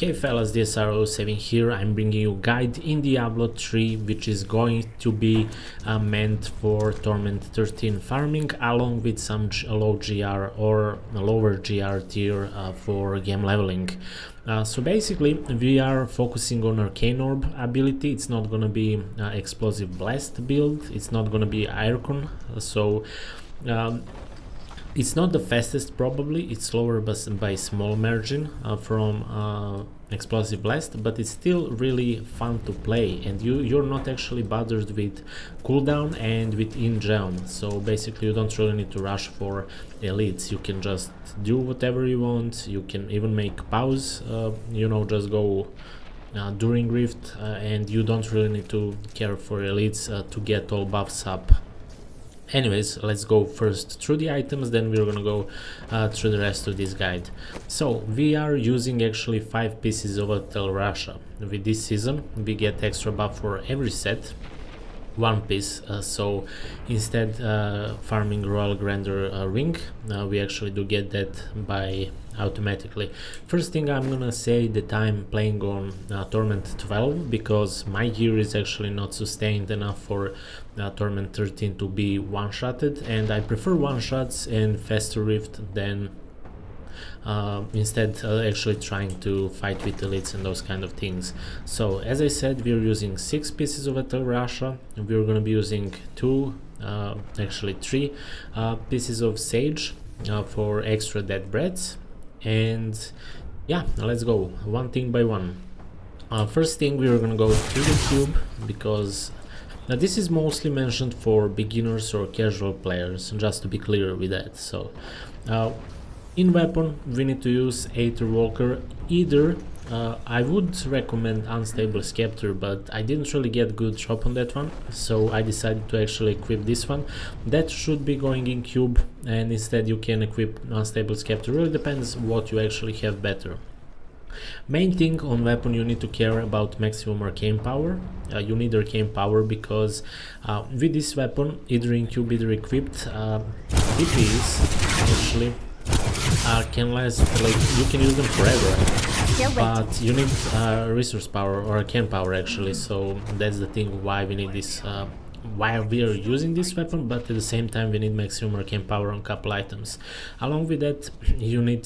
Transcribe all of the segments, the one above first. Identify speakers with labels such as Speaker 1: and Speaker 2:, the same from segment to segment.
Speaker 1: Okay fellas, this R07 here. I'm bringing you a guide in Diablo 3 which is going to be meant for Torment 13 farming, along with some low GR or lower GR tier for game leveling. So basically we are focusing on Arcane Orb ability. It's not gonna be Explosive Blast build, it's not gonna be Arcane, so it's not the fastest, probably it's slower by small margin from Explosive Blast, but it's still really fun to play, and you're not actually bothered with cooldown and with in-gem. So basically you don't really need to rush for elites, you can just do whatever you want, you can even make pause, you know, just go during Rift, and you don't really need to care for elites to get all buffs up. Anyways, let's go first through the items, then we're gonna go through the rest of this guide. So we are using actually 5 pieces of Tal Rasha. With this season we get extra buff for every set, 1 piece, so instead farming Royal Grandeur ring, we actually do get that by automatically. First thing I'm gonna say that I'm playing on Torment 12 because my gear is actually not sustained enough for Torment 13 to be one-shotted, and I prefer one-shots and faster rift than instead actually trying to fight with elites and those kind of things. So as I said, we're using 6 pieces of Tal Rasha. We're gonna be using 2, actually 3 pieces of sage for extra dead breaths. And yeah, let's go one thing by one. First thing, we're gonna go to the cube because this is mostly mentioned for beginners or casual players, just to be clear with that. So in weapon we need to use Aether Walker. Either I would recommend Unstable Scepter, but I didn't really get good shop on that one, so I decided to actually equip this one. That should be going in cube, and instead you can equip Unstable Scepter. Really depends what you actually have better. Main thing on weapon, you need to care about maximum arcane power. You need arcane power because with this weapon, either in cube either equipped, DPs actually can last, like you can use them forever, but you need resource power or arcane power actually. So that's the thing why we need this, why we are using this weapon, but at the same time we need maximum arcane power on couple items. Along with that you need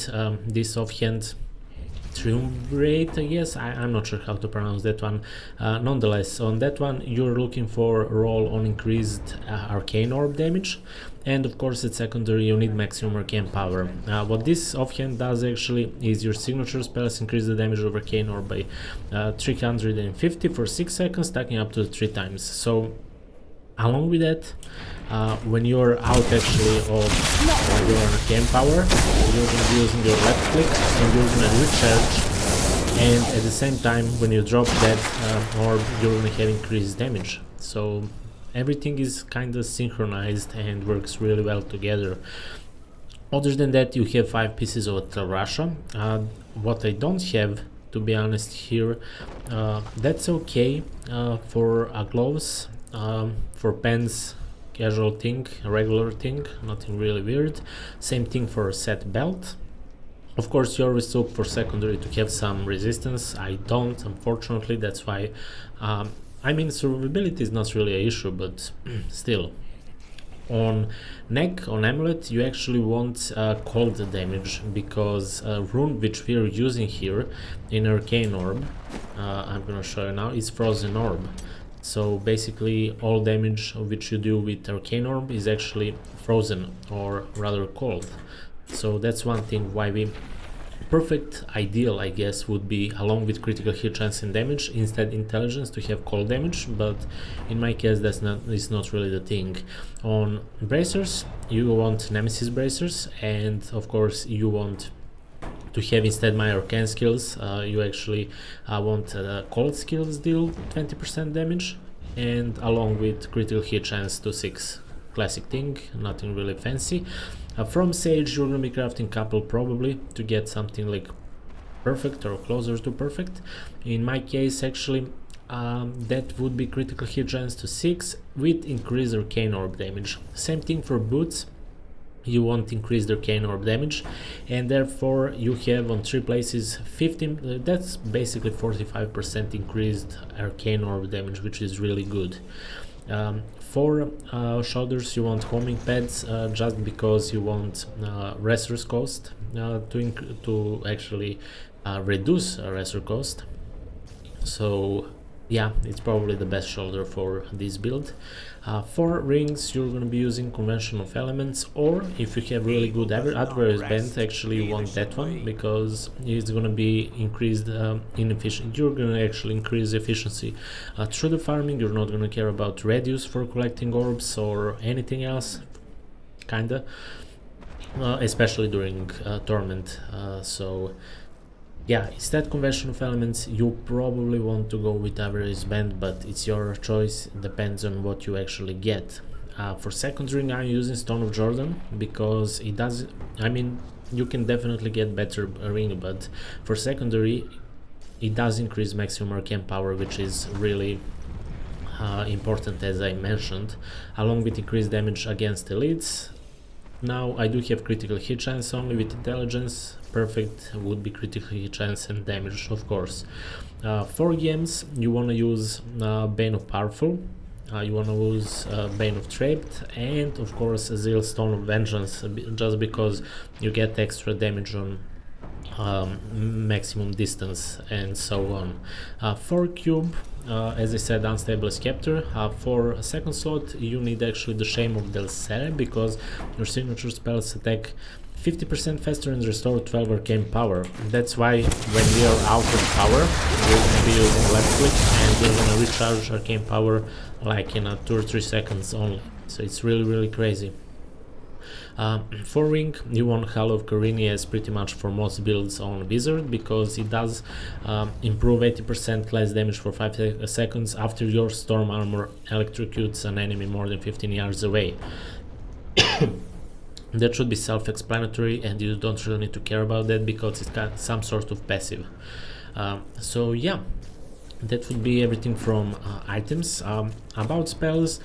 Speaker 1: this offhand Triumvirate, I guess, I'm not sure how to pronounce that one. Nonetheless, on that one you're looking for roll on increased Arcane Orb damage, and of course at secondary you need maximum arcane power. What this offhand does actually is your signature spells increase the damage of Arcane Orb by 350 for 6 seconds, stacking up to 3 times. So along with that, when you're out actually of your arcane power, you're going to be using your left click and you're going to recharge, and at the same time when you drop that orb you're going to have increased damage. So everything is kind of synchronized and works really well together. Other than that, you have 5 pieces of Tal Rasha. What I don't have, to be honest, here, that's okay for gloves, for pens, casual thing, regular thing, nothing really weird. Same thing for set belt. Of course you always look for secondary to have some resistance. I don't, unfortunately, that's why I mean survivability is not really an issue, but still. On neck, on amulet, you actually want cold damage, because rune which we are using here in Arcane Orb, I'm gonna show you now, is Frozen Orb. So basically all damage which you do with Arcane Orb is actually frozen, or rather cold. So that's one thing why we perfect ideal, I guess, would be along with critical hit chance and damage, instead intelligence to have cold damage, but in my case that's not really the thing. On bracers you want Nemesis bracers, and of course you want to have instead my arcane skills. You actually want cold skills deal 20% damage, and along with critical hit chance to 6. Classic thing, nothing really fancy. From sage you're gonna be crafting couple probably to get something like perfect or closer to perfect. In my case actually that would be critical hit chance to 6 with increased arcane orb damage. Same thing for boots. you won't increase the Arcane Orb damage, and therefore you have on 3 places 15, that's basically 45% increased Arcane Orb damage, which is really good. For shoulders you want homing pads, just because you want resource cost to actually reduce resource cost. So yeah, it's probably the best shoulder for this build. For rings you're going to be using convention of elements, or if you have really good adverse band, actually you want that one, because it's going to be increased inefficient. You're going to actually increase efficiency through the farming. You're not going to care about radius for collecting orbs or anything else, kinda, especially during Torment. So yeah, instead convention of elements, you probably want to go with average band, but it's your choice, it depends on what you actually get. For second ring I'm using Stone of Jordan, because it does, I mean, you can definitely get better ring, but for secondary it does increase maximum arcane power, which is really important, as I mentioned, along with increased damage against elites. Now I do have critical hit chance only with intelligence. Perfect would be critical hit chance and damage, of course. For games you want to use Bane of Powerful, you want to use Bane of Trapped, and of course Azil Stone of Vengeance, just because you get extra damage on maximum distance and so on. For cube, as I said, Unstable Scepter. For a second slot you need actually the Shame of Del Sere, because your signature spells attack 50% faster and restore 12 arcane power. That's why when we are out of power we're going to be using left click, and we're going to recharge arcane power like in 2 or 3 seconds only. So it's really crazy. For ring you want Hall of Carini, as pretty much for most builds on Wizard, because it does improve 80% less damage for 5 seconds after your storm armor electrocutes an enemy more than 15 yards away. That should be self-explanatory, and you don't really need to care about that because it's got some sort of passive. So yeah, that would be everything from items. About spells,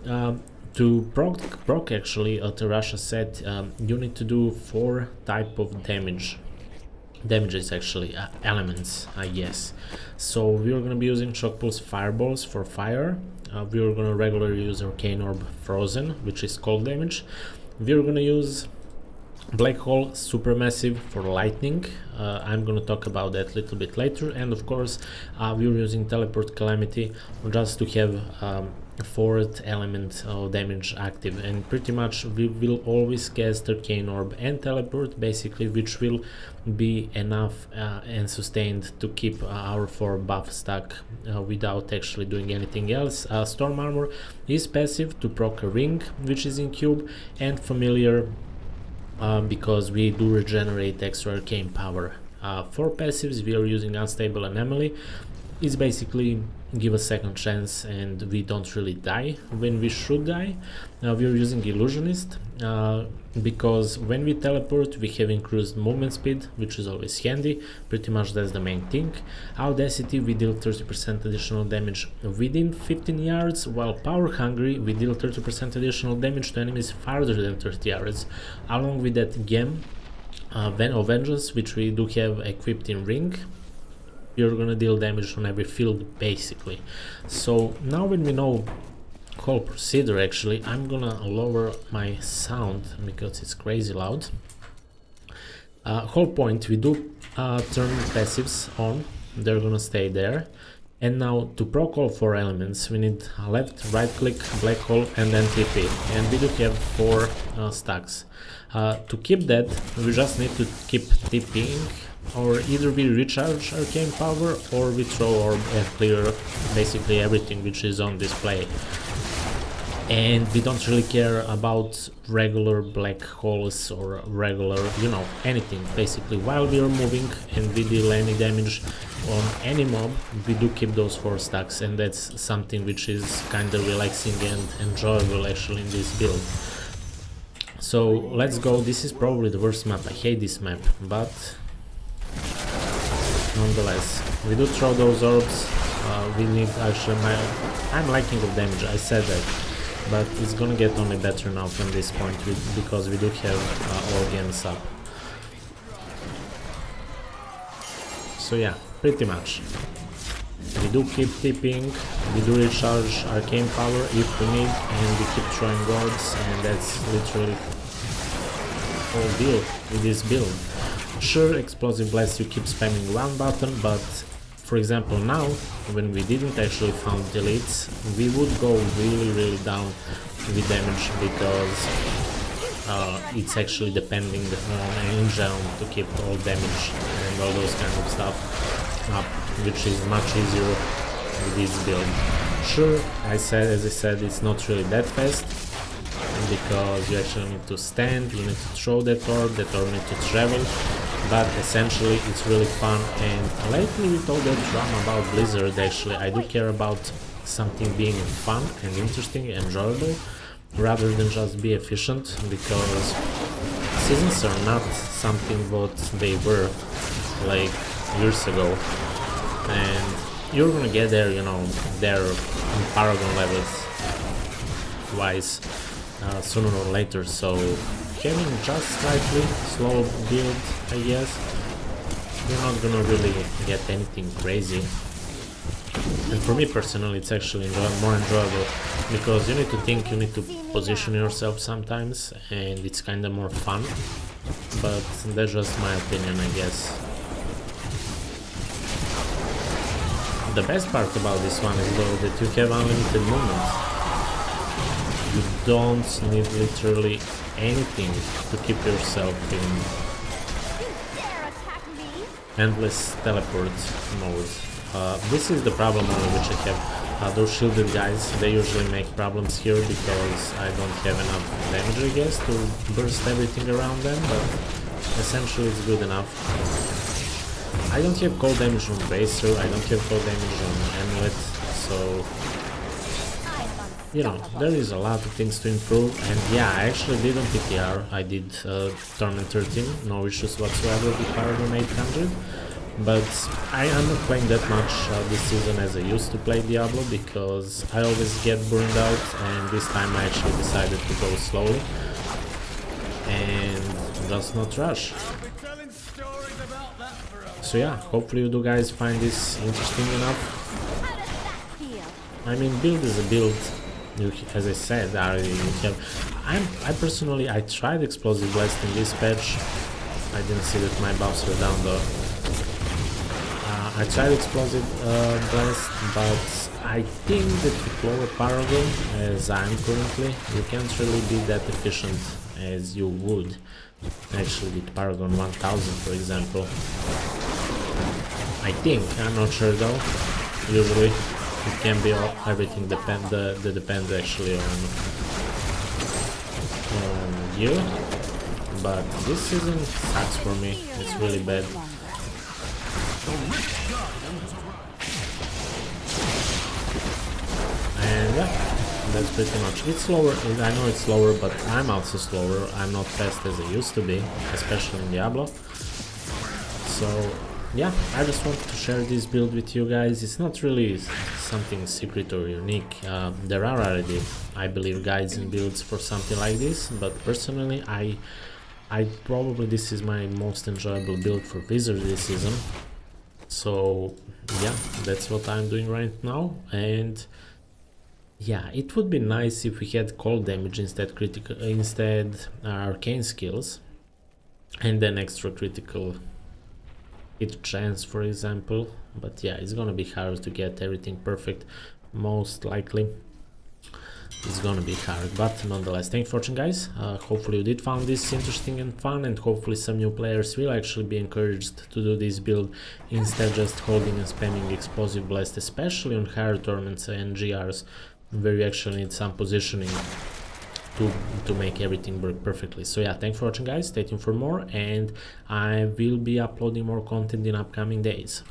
Speaker 1: to proc actually, Tal Rasha said you need to do 4 type of damages actually, elements, I guess. So we're gonna be using Shock Pulse Fireballs for fire, we're gonna regularly use Arcane Orb Frozen, which is cold damage. We're gonna use Black Hole Supermassive for lightning, I'm gonna talk about that a little bit later, and of course we're using Teleport Calamity just to have 4th element of damage active, and pretty much we will always cast Arcane Orb and Teleport basically, which will be enough and sustained to keep our 4 buff stack without actually doing anything else. Storm Armor is passive to proc a ring which is in cube, and familiar because we do regenerate extra arcane power. For passives we are using Unstable Anomaly. It's basically give a second chance and we don't really die when we should die. We're using Illusionist because when we teleport we have increased movement speed, which is always handy. Pretty much that's the main thing. Audacity, we deal 30% additional damage within 15 yards, while Power Hungry we deal 30% additional damage to enemies farther than 30 yards. Along with that, Gem of Vengeance, which we do have equipped in ring, you're gonna deal damage on every field basically. So now when we know whole procedure, actually I'm gonna lower my sound because it's crazy loud. Whole point, we do turn passives on, they're gonna stay there. And now to proc all 4 elements we need left, right click, black hole, and then TP, and we do have 4 stacks. To keep that we just need to keep TPing, or either we recharge arcane power or we throw orb and clear basically everything which is on display. And we don't really care about regular black holes or regular, you know, anything. Basically while we are moving and we deal any damage on any mob, we do keep those 4 stacks, and that's something which is kind of relaxing and enjoyable actually in this build. So let's go. This is probably the worst map, I hate this map, but nonetheless we do throw those orbs. We need actually I'm liking the damage, I said that. but it's gonna get only better now from this point because we do have all games up. So yeah, pretty much. We do keep tipping, we do recharge arcane power if we need, and we keep throwing orbs, and that's literally whole deal with this build. Sure, explosive blast you keep spamming one button, but for example now, when we didn't actually found deletes, we would go really down with damage because it's actually depending on engine to keep all damage and all those kind of stuff up, which is much easier with this build. Sure, as I said, it's not really that fast because you actually need to stand, you need to throw that orb need to travel, but essentially it's really fun. And lately with all that drama about Blizzard, actually I do care about something being fun and interesting and enjoyable rather than just be efficient, because seasons are not something what they were like years ago, and you're gonna get there, you know, there in Paragon levels wise sooner or later. So having just slightly slow build, I guess, you're not gonna really get anything crazy. And for me personally, it's actually more enjoyable because you need to think, you need to position yourself sometimes, and it's kind of more fun. But that's just my opinion, I guess. The best part about this one is though that you have unlimited movement. You don't need literally anything to keep yourself in endless teleport mode. This is the problem only which I have. Those shielded guys, they usually make problems here because I don't have enough damage, I guess, to burst everything around them, but essentially it's good enough. I don't have cold damage on Bracer, I don't have cold damage on Amulet, so you know, there is a lot of things to improve. And yeah, I actually did on PTR, I did Torment 13, no issues whatsoever with Paragon 800. But I am not playing that much this season as I used to play Diablo, because I always get burned out, and this time I actually decided to go slowly and just not rush. So yeah, hopefully you do guys find this interesting enough. I mean, build is a build. As I said, I personally tried Explosive Blast in this patch. I didn't see that my buffs were down though. I tried Explosive Blast, but I think that with lower Paragon, as I'm currently, you can't really be that efficient as you would actually with Paragon 1000, for example. I think, I'm not sure though. Usually it can be everything depends actually on you, but this season sucks for me. It's really bad. And yeah, that's pretty much. It's slower, I know it's slower, but I'm also slower. I'm not fast as I used to be, especially in Diablo. So yeah, I just wanted to share this build with you guys. It's not really something secret or unique. There are already, I believe, guides and builds for something like this, but personally I probably this is my most enjoyable build for Wizard this season. So yeah, that's what I'm doing right now. And yeah, it would be nice if we had cold damage instead arcane skills, and then extra critical hit chance, for example. But yeah, it's gonna be hard to get everything perfect. Most likely it's gonna be hard, but nonetheless, thanks for watching, guys. Hopefully you did find this interesting and fun, and hopefully some new players will actually be encouraged to do this build instead just holding and spamming Explosive Blast, especially on higher tournaments and GRs where you actually need some positioning to make everything work perfectly. So yeah, thanks for watching, guys. Stay tuned for more, and I will be uploading more content in upcoming days.